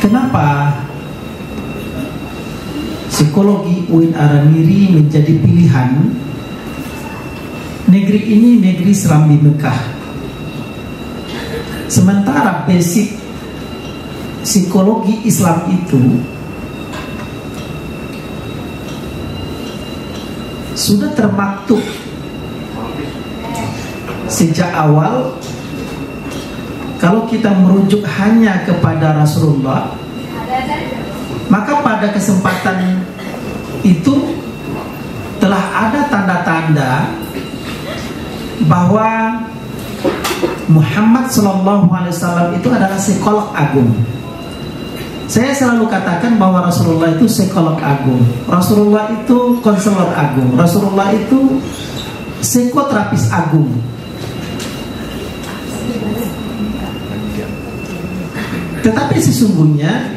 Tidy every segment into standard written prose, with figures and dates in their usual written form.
Kenapa psikologi UIN Aramiri menjadi pilihan? Negeri ini negeri Serambi Mekah. Sementara basic psikologi Islam itu sudah termaktub sejak awal. Kalau kita merujuk hanya kepada Rasulullah, maka pada kesempatan itu telah ada tanda-tanda bahwa Muhammad SAW itu adalah psikolog agung. Saya selalu katakan bahwa Rasulullah itu psikolog agung, Rasulullah itu konselor agung, Rasulullah itu psikoterapis agung. Tetapi sesungguhnya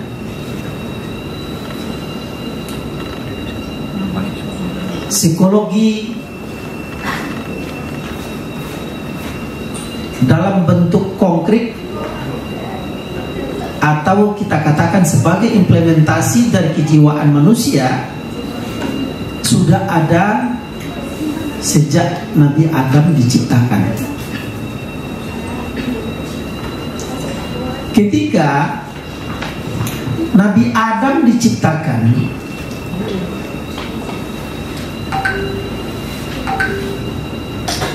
psikologi dalam bentuk konkret atau kita katakan sebagai implementasi dari kejiwaan manusia sudah ada sejak Nabi Adam diciptakan. Ketika Nabi Adam diciptakan,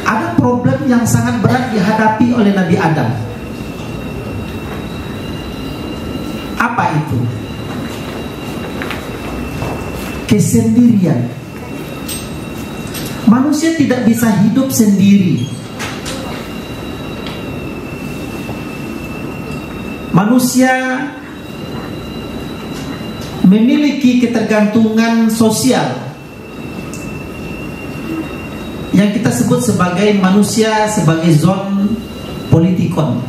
ada problem yang sangat berat dihadapi oleh Nabi Adam. Apa itu? Kesendirian. Manusia tidak bisa hidup sendiri. Manusia memiliki ketergantungan sosial yang kita sebut sebagai manusia sebagai zon politikon,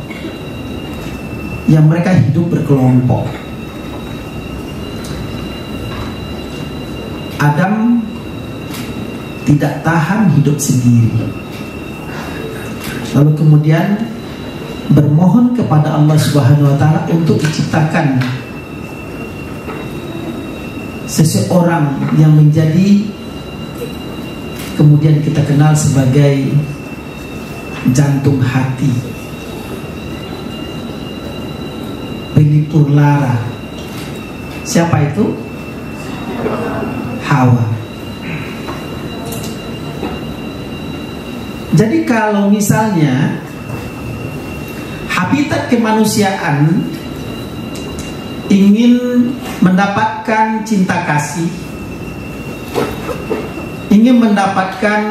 yang mereka hidup berkelompok. Adam tidak tahan hidup sendiri, lalu kemudian bermohon kepada Allah Subhanahu wa Ta'ala untuk diciptakan seseorang yang menjadi kemudian kita kenal sebagai jantung hati, pelipur lara. Siapa itu? Hawa. Jadi kalau misalnya habitat kemanusiaan ingin mendapatkan cinta kasih, ingin mendapatkan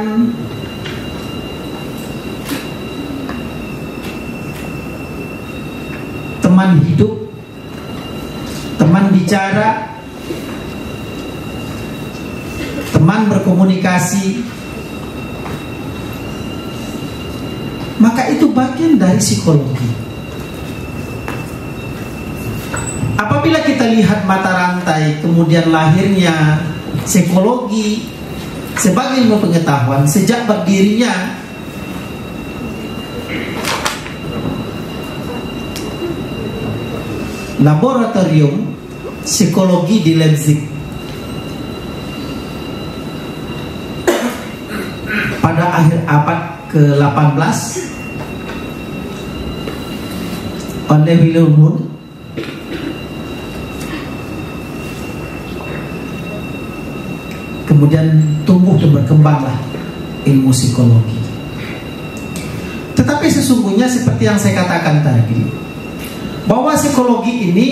teman hidup, teman bicara, teman berkomunikasi, maka itu bagian dari psikologi. Apabila kita lihat mata rantai kemudian lahirnya psikologi sebagai ilmu pengetahuan sejak berdirinya laboratorium psikologi di Leipzig pada akhir abad ke-18 oleh Wilhelm Wundt, kemudian tumbuh dan berkembanglah ilmu psikologi. Tetapi sesungguhnya seperti yang saya katakan tadi, bahwa psikologi ini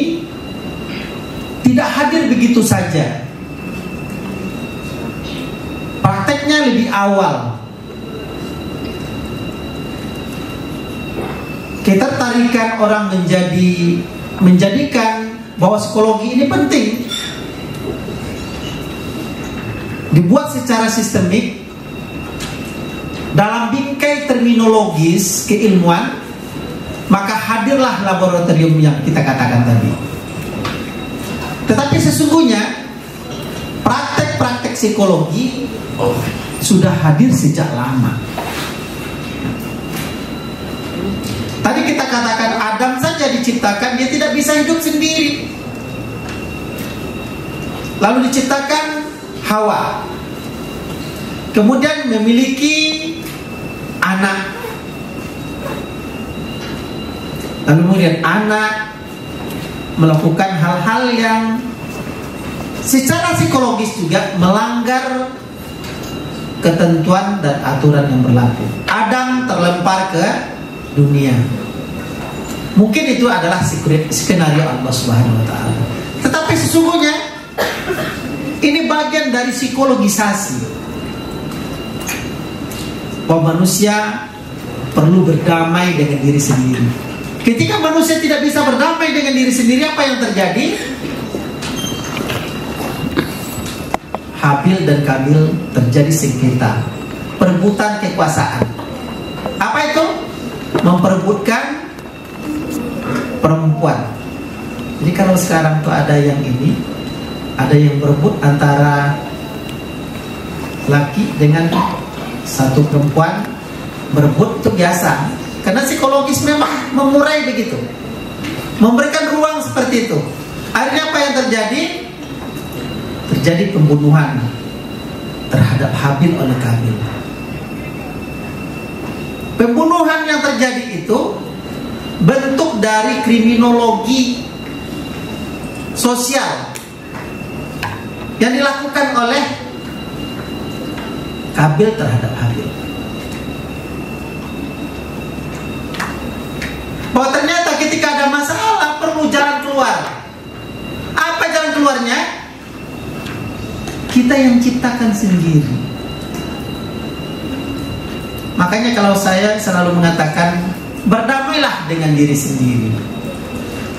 tidak hadir begitu saja. Prakteknya lebih awal. Ketertarikan orang menjadikan bahwa psikologi ini penting dibuat secara sistemik dalam bingkai terminologis keilmuan, maka hadirlah laboratorium yang kita katakan tadi. Tetapi sesungguhnya praktek-praktek psikologi sudah hadir sejak lama. Tadi kita katakan Adam saja diciptakan, dia tidak bisa hidup sendiri. Lalu diciptakan Hawa, kemudian memiliki anak. Lalu kemudian anak melakukan hal-hal yang secara psikologis juga melanggar ketentuan dan aturan yang berlaku. Adam terlempar ke dunia. Mungkin itu adalah skenario Allah Subhanahu wa taala. Tetapi sesungguhnya ini bagian dari psikologisasi bahwa manusia perlu berdamai dengan diri sendiri. Ketika manusia tidak bisa berdamai dengan diri sendiri, apa yang terjadi? Habil dan Kabil terjadi sengketa, perebutan kekuasaan. Apa itu? Memperebutkan perempuan. Jadi kalau sekarang tuh ada yang ini, ada yang berebut antara laki dengan satu perempuan, berebut itu biasa. Karena psikologis memang memurai begitu, memberikan ruang seperti itu. Akhirnya apa yang terjadi? Terjadi pembunuhan terhadap Habil oleh Kabil. Pembunuhan yang terjadi itu bentuk dari kriminologi sosial yang dilakukan oleh Kabil terhadap Habil. Bahwa ternyata ketika ada masalah perlu jalan keluar. Apa jalan keluarnya? Kita yang ciptakan sendiri. Makanya kalau saya selalu mengatakan, berdamailah dengan diri sendiri.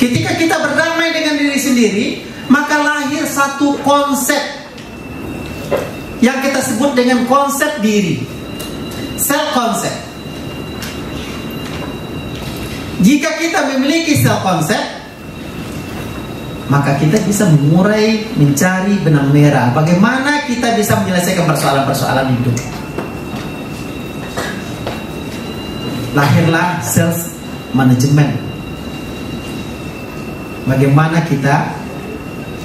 Ketika kita berdamai dengan diri sendiri, maka lahir satu konsep yang kita sebut dengan konsep diri, self concept. Jika kita memiliki self concept, maka kita bisa mengurai, mencari benang merah bagaimana kita bisa menyelesaikan persoalan-persoalan hidup. Lahirlah self management. Bagaimana kita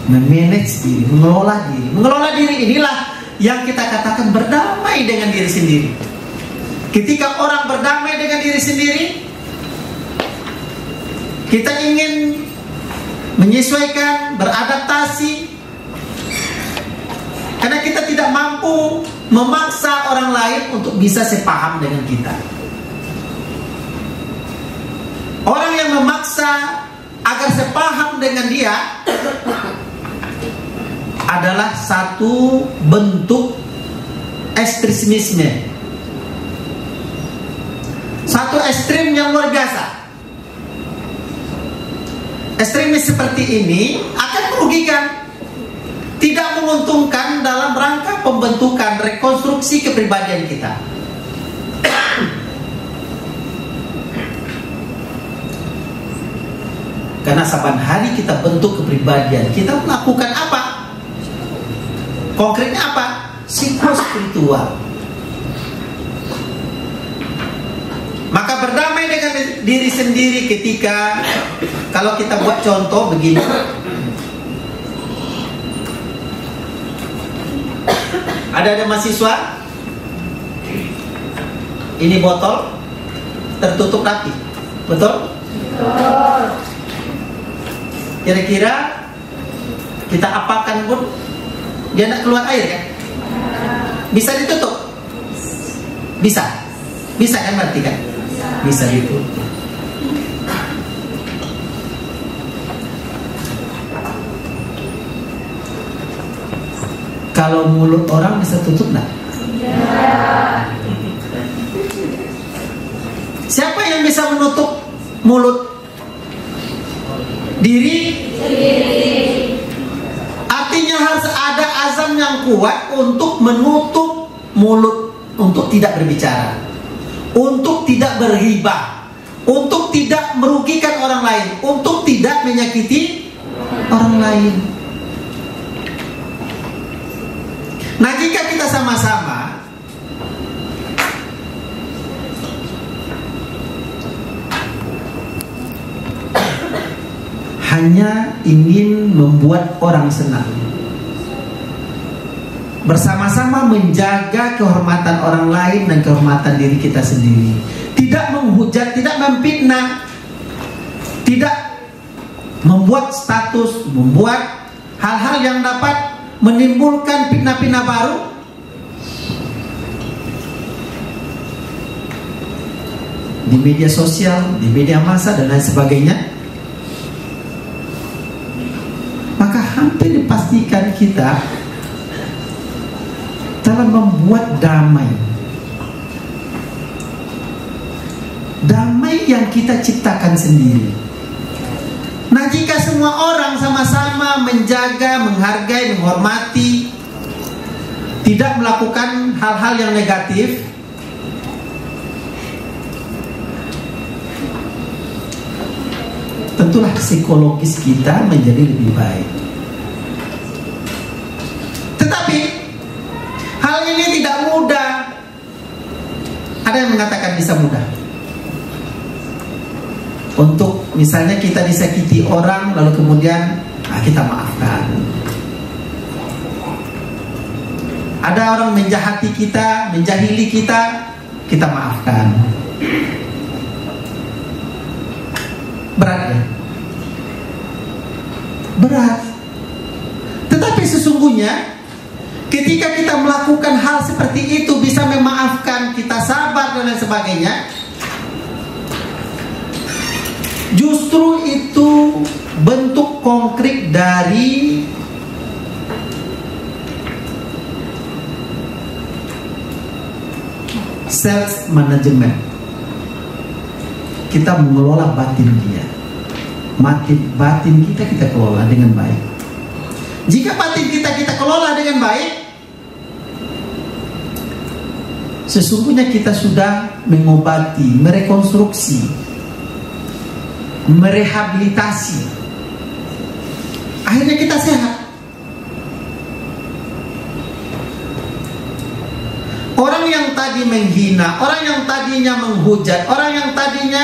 memanage diri, mengelola diri. Mengelola diri inilah yang kita katakan berdamai dengan diri sendiri. Ketika orang berdamai dengan diri sendiri, kita ingin menyesuaikan, beradaptasi, karena kita tidak mampu memaksa orang lain untuk bisa sepaham dengan kita. Orang yang memaksa agar sepaham dengan dia adalah satu bentuk ekstremisme, satu ekstrim yang luar biasa. Ekstremis seperti ini akan merugikan, tidak menguntungkan dalam rangka pembentukan rekonstruksi kepribadian kita. Karena saban hari kita bentuk kepribadian, kita melakukan apa? Konkretnya apa? Psikospiritual. Maka berdamai dengan diri sendiri ketika, kalau kita buat contoh begini, ada mahasiswa, ini botol tertutup rapi, betul? Betul. Kira-kira kita apakan pun dia nak keluar air kan? Bisa ditutup? Bisa. Bisa kan berarti kan? Bisa ditutup. Kalau mulut orang bisa tutup enggak? Ya. Siapa yang bisa menutup mulut? Diri. Artinya harus ada azam yang kuat untuk menutup mulut, untuk tidak berbicara, untuk tidak berghibah, untuk tidak merugikan orang lain, untuk tidak menyakiti orang lain. Nah, jika kita sama-sama hanya ingin membuat orang senang, bersama-sama menjaga kehormatan orang lain dan kehormatan diri kita sendiri. Tidak menghujat, tidak memfitnah, tidak membuat status, membuat hal-hal yang dapat menimbulkan fitnah-fitnah baru. Di media sosial, di media massa dan lain sebagainya. Maka hampir dipastikan kita telah membuat damai. Damai yang kita ciptakan sendiri. Nah, jika semua orang sama-sama menjaga, menghargai, menghormati, tidak melakukan hal-hal yang negatif, tentulah psikologis kita menjadi lebih baik. Tetapi hal ini tidak mudah. Ada yang mengatakan bisa mudah. Untuk misalnya kita disakiti orang, lalu kemudian kita maafkan. Ada orang menjahati kita, menjahili kita, kita maafkan. Berat ya? Berat. Tetapi sesungguhnya ketika kita melakukan hal seperti itu, bisa memaafkan, kita sabar dan lain sebagainya, justru itu bentuk konkret dari self management. Kita mengelola batin dia. Batin kita kelola dengan baik. Jika batin kita kelola dengan baik, sesungguhnya kita sudah mengobati, merekonstruksi, merehabilitasi. Akhirnya kita sehat. Orang yang tadi menghina, orang yang tadinya menghujat, orang yang tadinya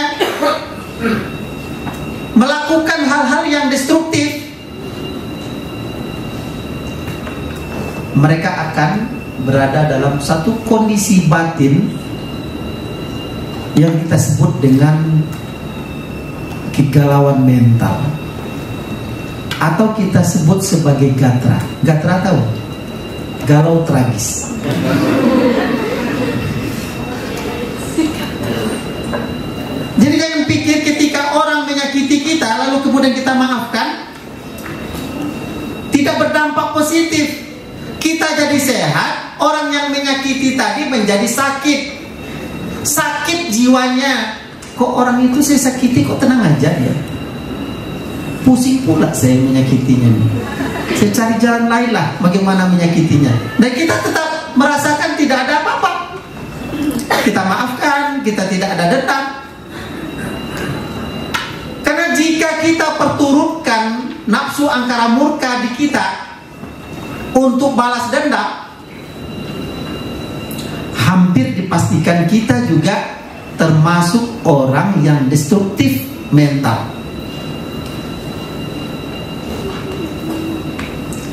melakukan hal-hal yang destruktif, mereka akan berada dalam satu kondisi batin yang kita sebut dengan kegalauan mental, atau kita sebut sebagai gatra. Gatra tahu? Galau tragis. Jadi jangan pikir ketika orang menyakiti kita lalu kemudian kita maafkan, tidak berdampak positif. Kita jadi sehat, orang yang menyakiti tadi menjadi sakit. Sakit jiwanya. Kok orang itu saya sakiti kok tenang aja ya? Pusing pula saya menyakitinya nih. Saya cari jalan lain lah bagaimana menyakitinya. Dan kita tetap merasakan tidak ada apa-apa. Kita maafkan, kita tidak ada dendam. Karena jika kita perturutkan nafsu angkara murka di kita untuk balas dendam, hampir dipastikan kita juga termasuk orang yang destruktif mental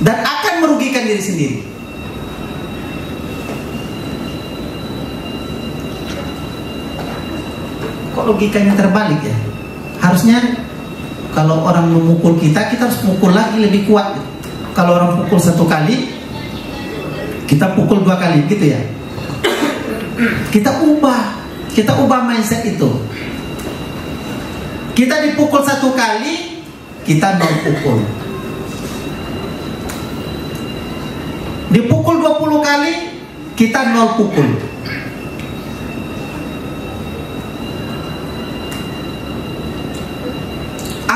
dan akan merugikan diri sendiri. Kok logikanya terbalik ya? Harusnya kalau orang memukul kita, kita harus pukul lagi lebih kuat. Kalau orang pukul 1 kali, kita pukul 2 kali, gitu ya. Kita ubah mindset itu. Kita dipukul 1 kali, kita 0 pukul. Dipukul 20 kali, kita 0 pukul.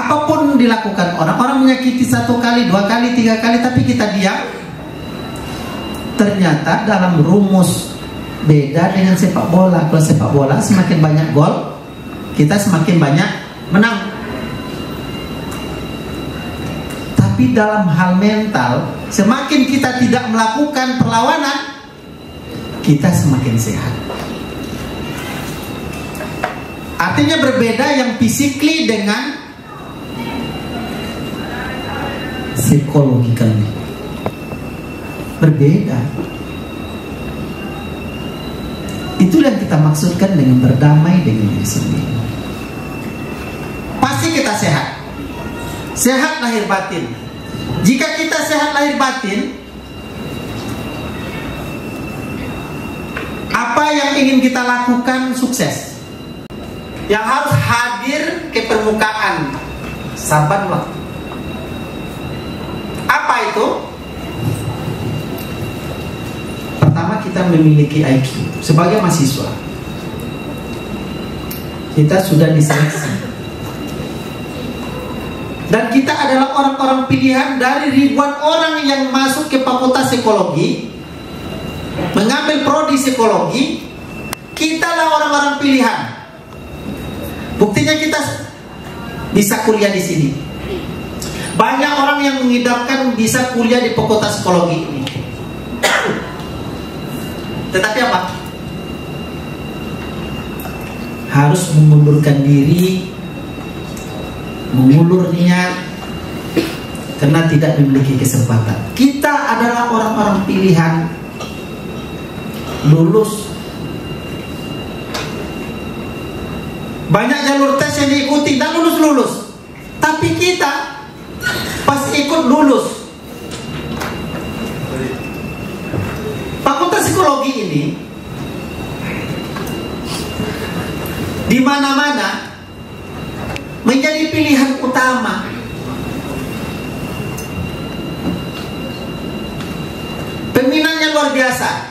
Apapun dilakukan orang menyakiti 1 kali, 2 kali, 3 kali, tapi kita diam. Ternyata dalam rumus beda dengan sepak bola. Kalau sepak bola semakin banyak gol, kita semakin banyak menang. Tapi dalam hal mental, semakin kita tidak melakukan perlawanan, kita semakin sehat. Artinya berbeda yang physically dengan psychologically. berbeda. Itulah yang kita maksudkan dengan berdamai dengan diri sendiri. Pasti kita sehat, sehat lahir batin. Jika kita sehat lahir batin, apa yang ingin kita lakukan sukses. Yang harus hadir ke permukaan, sabarlah. Apa itu? Pertama, kita memiliki IQ. Sebagai mahasiswa, kita sudah diseleksi, dan kita adalah orang-orang pilihan dari ribuan orang yang masuk ke Fakultas Psikologi, mengambil prodi psikologi. Kitalah orang-orang pilihan. Buktinya kita bisa kuliah di sini. Banyak orang yang mengidamkan bisa kuliah di Fakultas Psikologi ini. Tetapi apa? Harus mengundurkan diri, mengulur niat, karena tidak memiliki kesempatan. Kita adalah orang-orang pilihan, lulus. Banyak jalur tes yang diikuti dan lulus. Tapi kita pas ikut lulus. Fakultas Psikologi ini di mana-mana menjadi pilihan utama. Peminatnya luar biasa.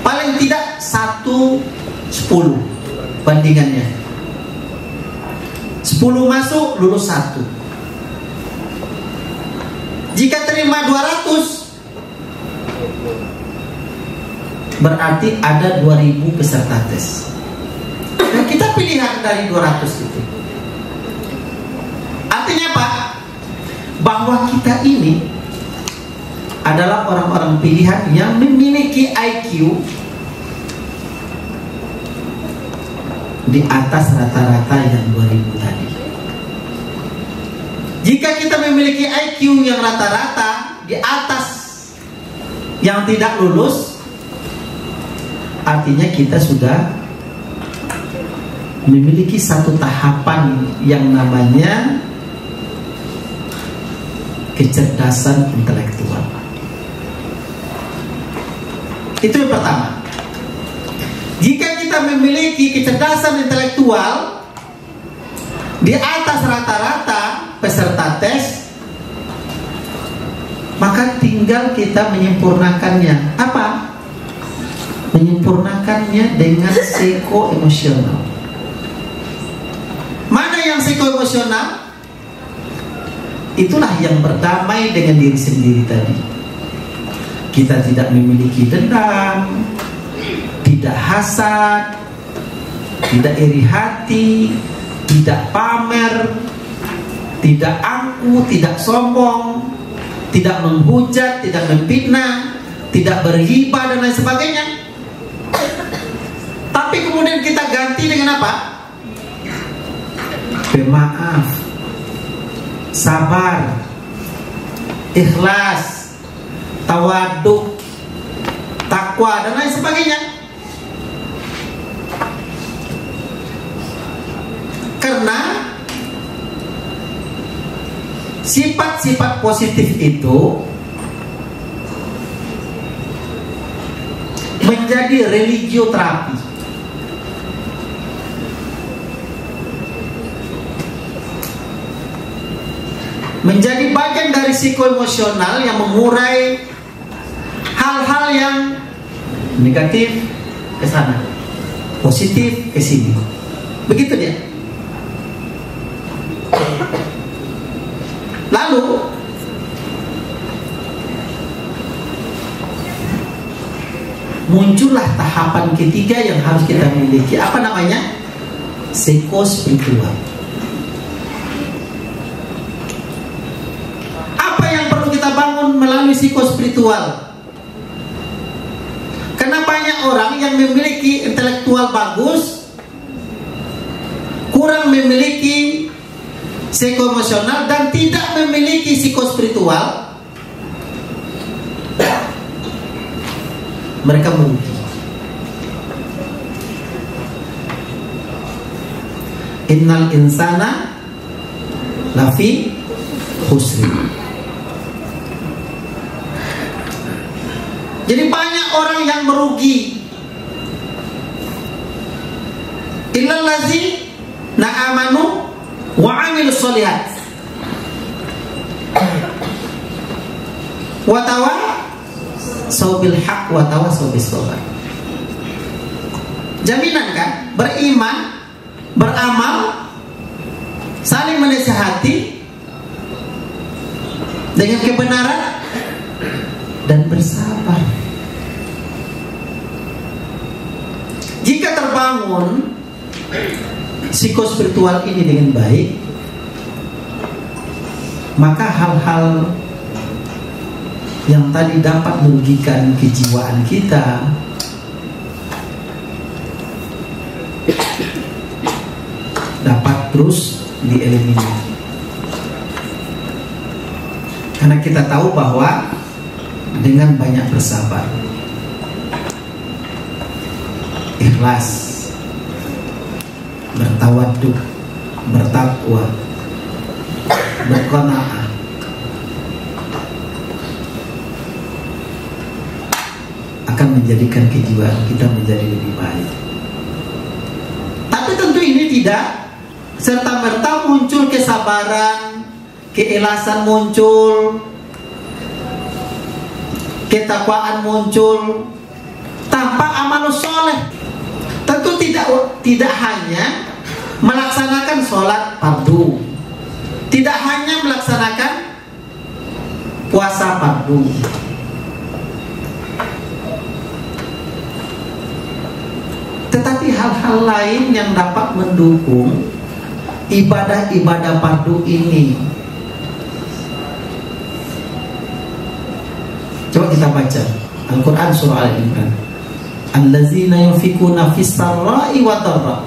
Paling tidak 1/10 bandingannya. 10 masuk, lulus 1. Jika terima 200, berarti ada 2000 peserta tes. Dan kita pilihan dari 200 itu. Artinya apa? Bahwa kita ini adalah orang-orang pilihan yang memiliki IQ di atas rata-rata yang 2000 tadi. Jika kita memiliki IQ yang rata-rata di atas yang tidak lulus, artinya kita sudah memiliki satu tahapan yang namanya kecerdasan intelektual. Itu yang pertama. Jika kita memiliki kecerdasan intelektual di atas rata-rata peserta tes, maka tinggal kita menyempurnakannya. Apa? Menyempurnakannya dengan psikoemosional. Mana yang psikoemosional? Itulah yang berdamai dengan diri sendiri tadi. Kita tidak memiliki dendam, tidak hasad, tidak iri hati, tidak pamer, tidak angkuh, tidak sombong, tidak menghujat, tidak memfitnah, tidak berghibah dan lain sebagainya. Tapi kemudian kita ganti dengan apa? Pemaaf, sabar, ikhlas, tawaduk, takwa dan lain sebagainya. Karena sifat-sifat positif itu menjadi religioterapi. Menjadi bagian dari psikoemosional yang mengurai hal-hal yang negatif ke sana, positif ke sini. Begitu dia. Lalu muncullah tahapan ketiga yang harus kita miliki. Apa namanya? Psikospiritual. Apa yang perlu kita bangun melalui psikospiritual? Karena banyak orang yang memiliki intelektual bagus, kurang memiliki psikoemosional dan tidak memiliki psikospiritual, mereka merugi. Innal insana lafi khusri. Jadi banyak orang yang merugi. Illal lazi na'amanu wa 'amilus sholihat wa tawasaw bil haqq wa tawasaw bis sabr. Jaminan kan? Beriman, beramal, saling menasihati dengan kebenaran dan bersabar. Jika terbangun psikospiritual ini dengan baik, maka hal-hal yang tadi dapat merugikan kejiwaan kita dapat terus dieliminir. Karena kita tahu bahwa dengan banyak bersabar, ikhlas, bertawadduh, bertakwa, berqanaah, akan menjadikan kejiwaan kita menjadi lebih baik. Tapi tentu ini tidak serta-merta muncul kesabaran, keikhlasan muncul, ketakwaan muncul tanpa amal soleh. Tentu tidak hanya melaksanakan sholat fardu, tidak hanya melaksanakan puasa fardu, tetapi hal-hal lain yang dapat mendukung ibadah-ibadah fardu ini. Coba kita baca Al-Quran surah Al-Imran. Allazina yunfikuna fis sarra'i wa dharra,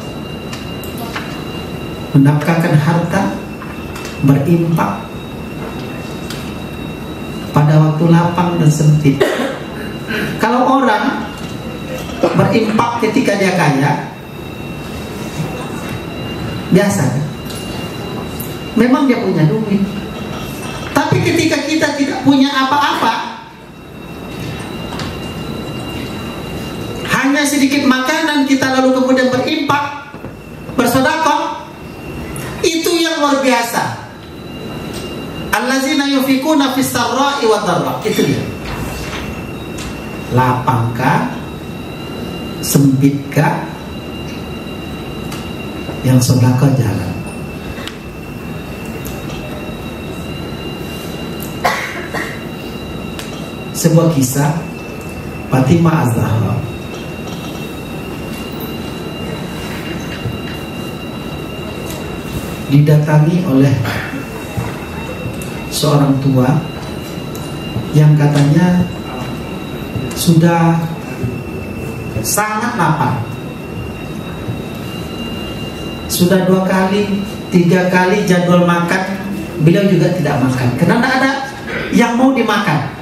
menafkahkan harta, berinfak pada waktu lapang dan sempit. Kalau orang berinfak ketika dia kaya, biasa, memang dia punya duit. Tapi ketika kita tidak punya apa-apa, hanya sedikit makanan, kita lalu kemudian berinfak, bersedekah, itu yang luar biasa. Allazina yunfikuna fis sarra'i wa dharra, itu dia. Lapangkah, sempitkah, yang sedekah jalan. Sebuah kisah Fatimah Az-Zahra. Didatangi oleh seorang tua yang katanya sudah sangat lapar. Sudah 2 kali, 3 kali jadwal makan, beliau juga tidak makan karena tidak ada yang mau dimakan.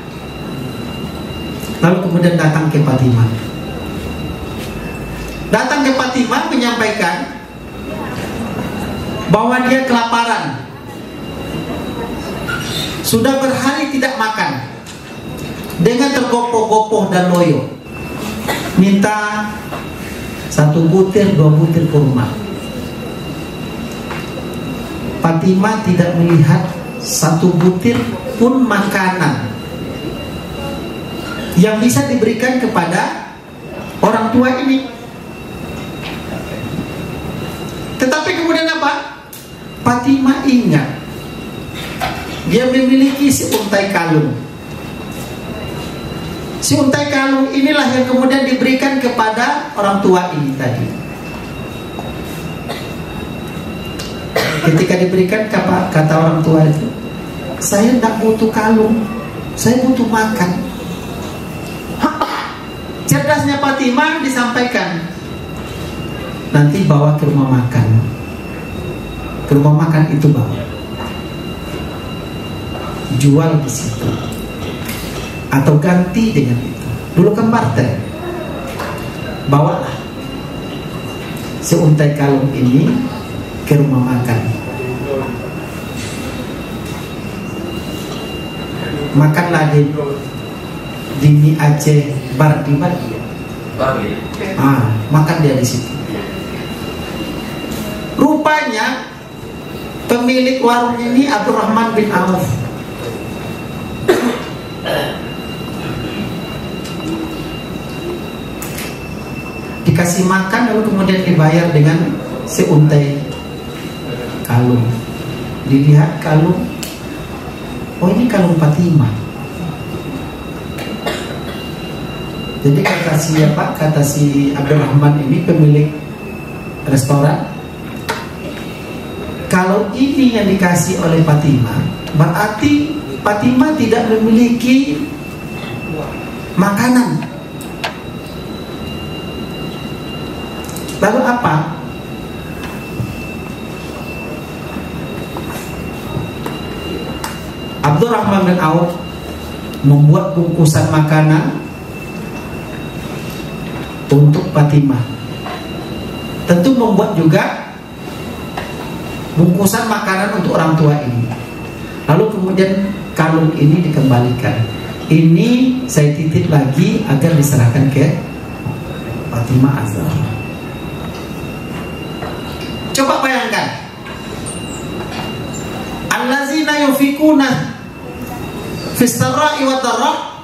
Lalu kemudian datang ke Fatimah. Datang ke Fatimah menyampaikan bahwa dia kelaparan, sudah berhari tidak makan, dengan tergopoh-gopoh dan loyo, minta 1 butir, 2 butir kurma. Fatimah tidak melihat 1 butir pun makanan yang bisa diberikan kepada orang tua ini. Tetapi kemudian apa? Fatimah ingat dia memiliki si untai kalung. Si untai kalung inilah yang kemudian diberikan kepada orang tua ini tadi. Ketika diberikan, kata orang tua itu, saya tidak butuh kalung, saya butuh makan. Cerdasnya Fatimah disampaikan, nanti bawa ke rumah makan. Ke rumah makan itu bawa. jual di situ atau ganti dengan itu. Dulu kan barter. Bawalah seuntai kalung ini ke rumah makan. Makanlah di mie Aceh bar di mana? Makan dia di situ. Rupanya pemilik warung ini Abdurrahman bin Auf. Dikasih makan lalu kemudian dibayar dengan seuntai kalung. Dilihat kalung, oh ini kalung Fatimah. Jadi kata si Abdurrahman ini pemilik restoran, kalau ini yang dikasih oleh Fatimah, berarti Fatimah tidak memiliki makanan. Lalu apa? Abdurrahman bin Auf membuat bungkusan makanan untuk Fatimah. Tentu membuat juga bungkusan makanan untuk orang tua ini. Lalu kemudian kalung ini dikembalikan. Ini saya titip lagi agar diserahkan ke Fatimah Az-Zahra. Coba bayangkan, allazina yufikuna fis sarra'i wad dharra,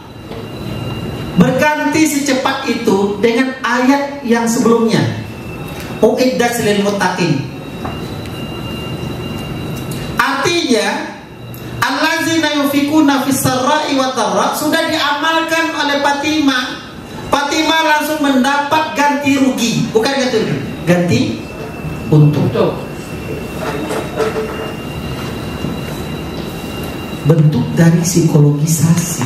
berganti secepat itu dengan ayat yang sebelumnya, uiddat lil muttaqin. Artinya allazina yufikuna fis sarra'i wad dharra sudah diamalkan oleh Fatimah. Fatimah langsung mendapat ganti rugi, bukan ganti rugi, ganti untung. Bentuk dari psikologisasi.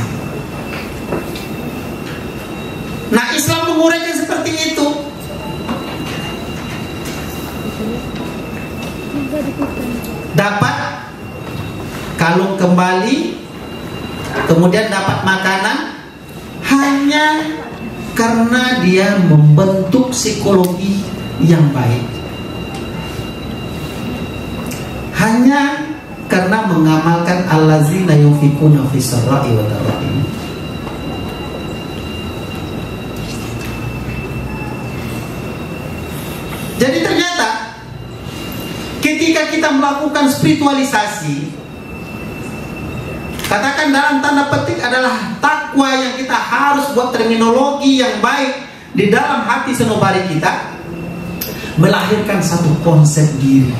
Nah, Islam menguraikan seperti itu. Dapat kalung kembali, kemudian dapat makanan, hanya karena dia membentuk psikologi yang baik, hanya karena mengamalkan allazina yunfikuna fis sarra'i wad dharra. Jadi ternyata ketika kita melakukan spiritualisasi, katakan dalam tanda petik adalah takwa yang kita harus buat terminologi yang baik di dalam hati sanubari kita, melahirkan satu konsep diri,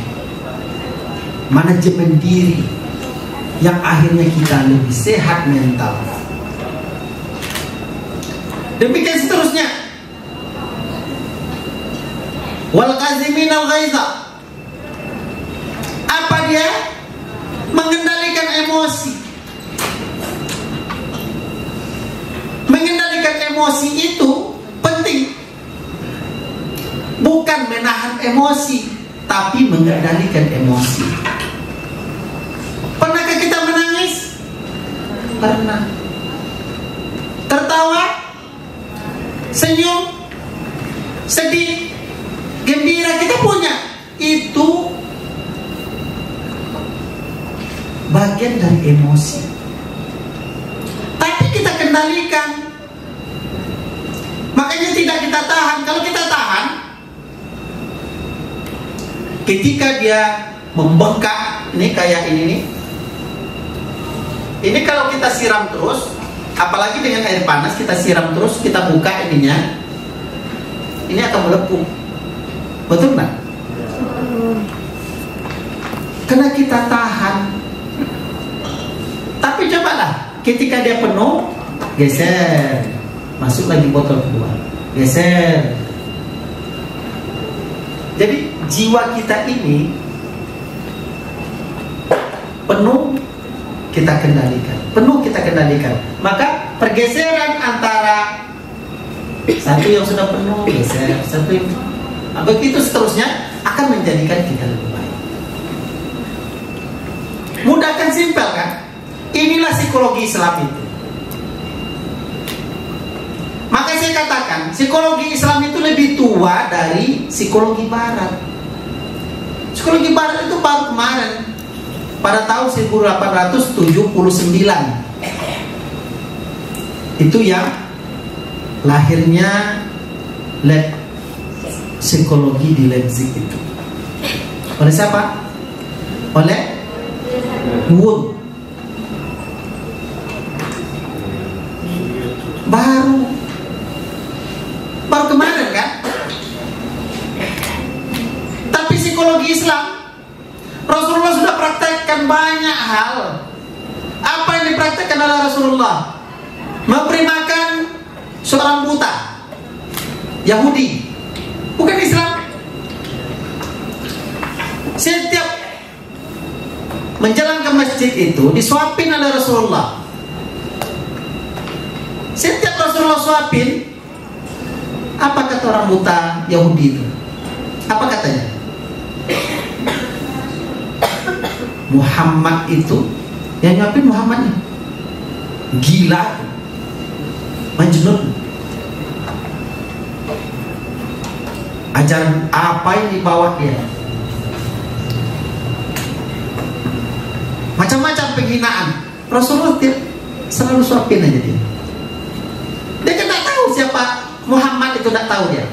manajemen diri, yang akhirnya kita lebih sehat mental. Demikian seterusnya. Wal qazimin al ghaiza, apa dia? Mengendalikan emosi. Mengendalikan emosi itu penting. Bukan menahan emosi, tapi mengendalikan emosi. Pernahkah kita menangis? Pernah. Tertawa, senyum, sedih, gembira, kita punya. Itu bagian dari emosi. Tapi kita kendalikan. Makanya tidak kita tahan. Kalau kita tahan, ketika dia membengkak, ini kayak ini nih. Ini kalau kita siram terus, apalagi dengan air panas, kita siram terus, kita buka ininya, ini akan melepuh. Betul nggak? Karena kita tahan. Tapi cobalah, ketika dia penuh, geser, masuk lagi botol kedua, geser. Jadi jiwa kita ini penuh, kita kendalikan, penuh kita kendalikan. Maka pergeseran antara satu yang sudah penuh geser, satu yang begitu seterusnya akan menjadikan kita lebih baik. Mudah kan, simpel kan? Inilah psikologi Islam itu. Maka saya katakan psikologi Islam itu lebih tua dari psikologi Barat. Psikologi Barat itu baru kemarin, pada tahun 1879. Itu yang lahirnya lab psikologi di Leipzig itu. Oleh siapa? Oleh Wundt. Baru kemarin kan? Tapi psikologi Islam, Rasulullah sudah praktekkan banyak hal. Apa yang dipraktekkan oleh Rasulullah? Memberi makan seorang buta Yahudi, bukan Islam. Setiap menjalan ke masjid itu disuapin oleh Rasulullah. Setiap Rasulullah suapin, apa kata orang buta Yahudi itu? Apa katanya? Muhammad itu, yang nyuapin Muhammadnya gila, majnun. Ajaran apa yang dibawa dia? Macam-macam penghinaan. Rasulullah selalu suapin aja dia. Dia kan tak tahu siapa Muhammad itu, tak tahu dia.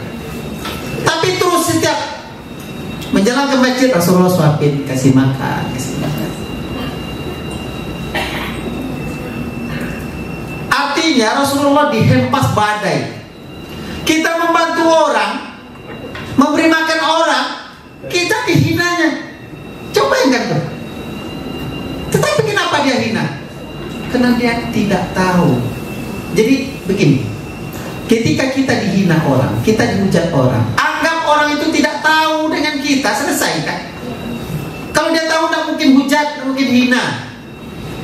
Tapi terus setiap menjalan ke masjid Rasulullah suapin, kasih makan, kasih makan. Artinya Rasulullah dihempas badai. Kita membantu orang, memberi makan orang, kita dihinanya. Coba ingat tuh. Tetapi kenapa dia hina? Karena dia tidak tahu. Jadi begini, ketika kita dihina orang, kita dihujat orang, anggap orang itu tidak tahu dengan kita, selesai kan? Kalau dia tahu, tidak mungkin hujat, tidak mungkin hina.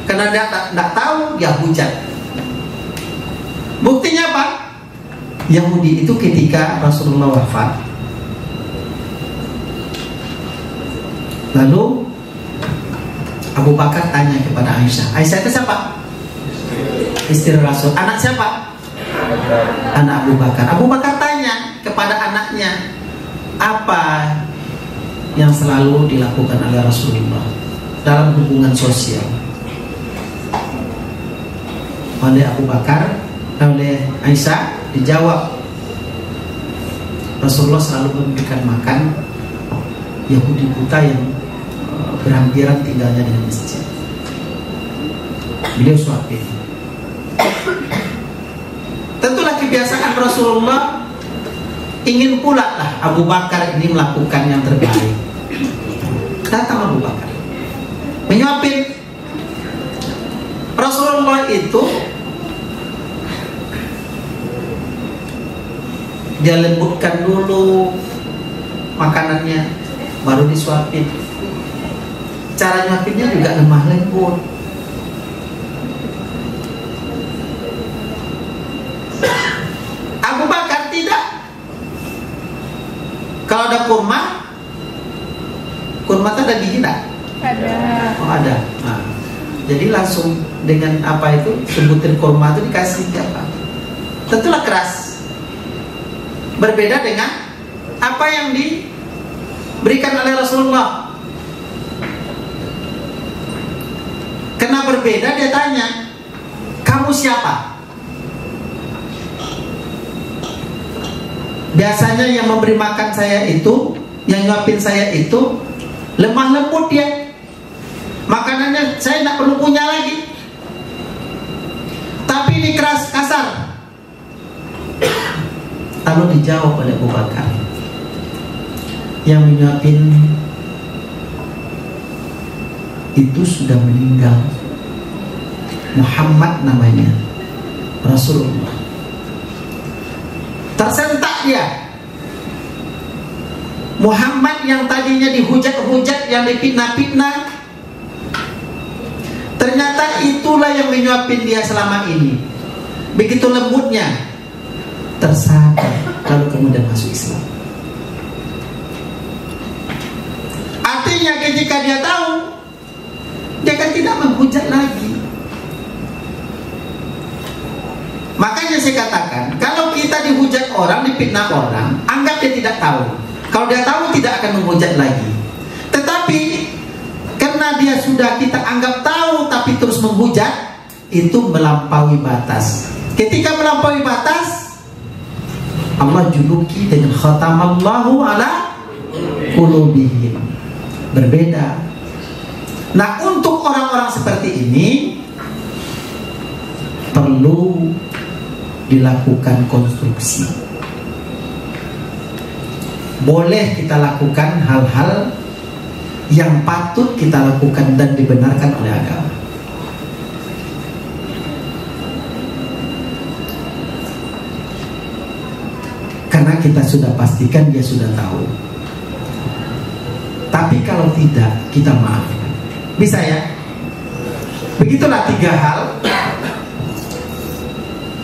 Karena dia tidak tahu, dia hujat. Buktinya apa? Yahudi itu ketika Rasulullah wafat, lalu Abu Bakar tanya kepada Aisyah. Aisyah itu siapa? Istri Rasul. Anak siapa? Anak Abu Bakar. Abu Bakar tanya kepada anaknya, apa yang selalu dilakukan oleh Rasulullah dalam hubungan sosial? Oleh Abu Bakar, oleh Aisyah dijawab, Rasulullah selalu memberikan makan Yahudi buta yang berhampiran tinggalnya dengan masjid. Beliau suapin. Tentulah kebiasaan Rasulullah, ingin pula lah Abu Bakar ini melakukan yang terbaik. Datang Abu Bakar menyuapin. Rasulullah itu dia lembutkan dulu makanannya, baru disuapin. Cara nyuapinnya juga lemah lembut. Abu Bakar tidak. Kalau ada kurma itu ada gigi tak? Ada. Oh ada. Nah, jadi langsung dengan apa itu, sebutir kurma itu dikasih apa? Tentulah keras. Berbeda dengan apa yang diberikan oleh Rasulullah. Karena berbeda, dia tanya, kamu siapa? Biasanya yang memberi makan saya itu, yang nyuapin saya itu lemah lembut dia. Makanannya saya tidak perlu punya lagi. Tapi ini keras, kasar. Lalu dijawab oleh Abu Bakar, yang menyuapin itu sudah meninggal. Muhammad namanya, Rasulullah. Tersentak dia. Muhammad yang tadinya dihujat-hujat, yang dipitnah-pitnah, ternyata itulah yang menyuapin dia selama ini. Begitu lembutnya, tersadar, lalu kemudian masuk Islam. Artinya ketika dia tahu, dia kan tidak menghujat lagi. makanya saya katakan, kalau kita dihujat orang, difitnah orang, anggap dia tidak tahu. Kalau dia tahu tidak akan menghujat lagi. Tetapi karena dia sudah kita anggap tahu tapi terus menghujat, itu melampaui batas. Ketika melampaui batas, Allah juluki dengan khatamallahu ala qulubihim. Berbeda. Nah, untuk orang-orang seperti ini perlu dilakukan konstruksi. Boleh kita lakukan hal-hal yang patut kita lakukan dan dibenarkan oleh agama. Karena kita sudah pastikan dia sudah tahu. Tapi kalau tidak, kita maafkan. Bisa ya? Begitulah 3 hal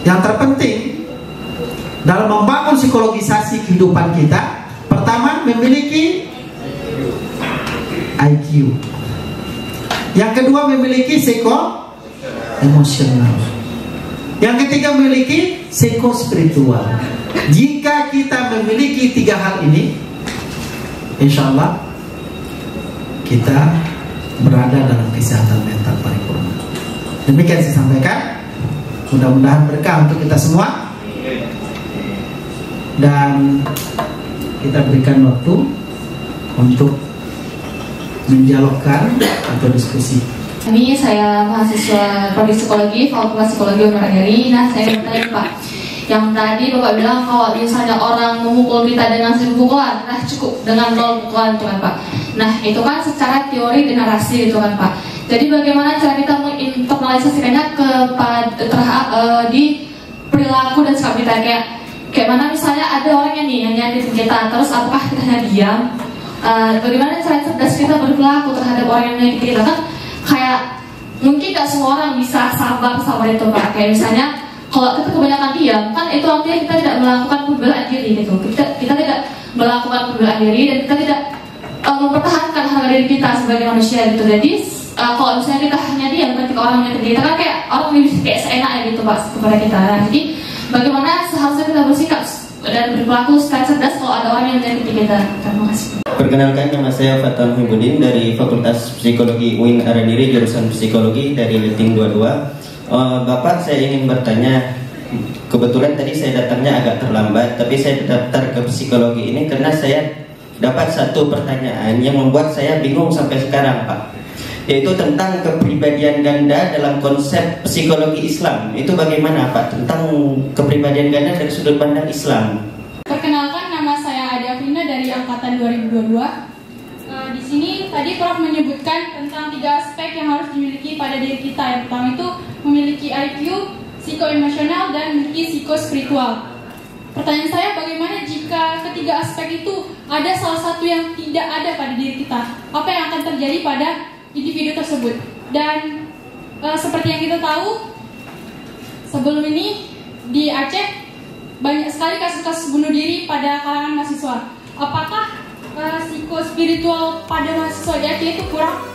yang terpenting dalam membangun psikologisasi kehidupan kita. Pertama, memiliki IQ. Yang kedua, memiliki emosional. Yang ketiga, memiliki spiritual. Jika kita memiliki 3 hal ini, insya Allah kita berada dalam kesehatan mental paripurna. Demikian saya sampaikan. Mudah-mudahan berkah untuk kita semua. Dan kita berikan waktu untuk mendialogkan atau diskusi. Ini saya mahasiswa Prodi Psikologi, Fakultas Psikologi UNRI. Nah, saya bertanya Pak, yang tadi Bapak bilang kalau misalnya orang memukul kita dengan 1000 pukulan, nah cukup dengan 0 pukulan itu kan Pak. Nah, itu kan secara teori dan narasi itu kan Pak. Jadi bagaimana cara kita menginternalisasikannya di perilaku dan sikap kita, kayak mana misalnya ada orang yang nyakitin kita, terus apakah kita hanya diam? Bagaimana cara cerdas kita berperilaku terhadap orang yang nyakitin kita? Kan kayak mungkin gak semua orang bisa sabar itu Pak. Kayak misalnya kalau kita kebanyakan diam, kan itu artinya kita tidak melakukan pembelaan diri gitu. Kita tidak melakukan pembelaan diri dan kita tidak mempertahankan harga diri kita sebagai manusia gitu. Jadi kalau misalnya kita hanya diam ketika orang nyakitin kita, kan kayak orang bisa kayak seenaknya gitu Pak kepada kita. Nah, jadi bagaimana seharusnya kita bersikap dan berperilaku secara cerdas kalau ada orang yang menyakiti kita. Terima kasih. Perkenalkan, nama saya Fatal Muhibudin dari Fakultas Psikologi UIN Aradiri, jurusan Psikologi dari Leting 22. Bapak, saya ingin bertanya. Kebetulan tadi saya datangnya agak terlambat, tapi saya daftar ke psikologi ini karena saya dapat satu pertanyaan yang membuat saya bingung sampai sekarang, Pak. Yaitu tentang kepribadian ganda dalam konsep psikologi Islam. Itu bagaimana, Pak? Tentang kepribadian ganda dari sudut pandang Islam. Perkenalkan, nama saya Ade Afrina dari angkatan 2022. Di sini tadi Prof menyebutkan tentang 3 aspek yang harus dimiliki pada diri kita. Yang pertama itu memiliki IQ, psikoemosional, dan memiliki psikospiritual. Pertanyaan saya, bagaimana jika ketiga aspek itu ada salah satu yang tidak ada pada diri kita? Apa yang akan terjadi pada individu tersebut? Dan seperti yang kita tahu, sebelum ini di Aceh banyak sekali kasus-kasus bunuh diri pada kalangan mahasiswa. Apakah psikospiritual pada mahasiswa di Aceh itu kurang?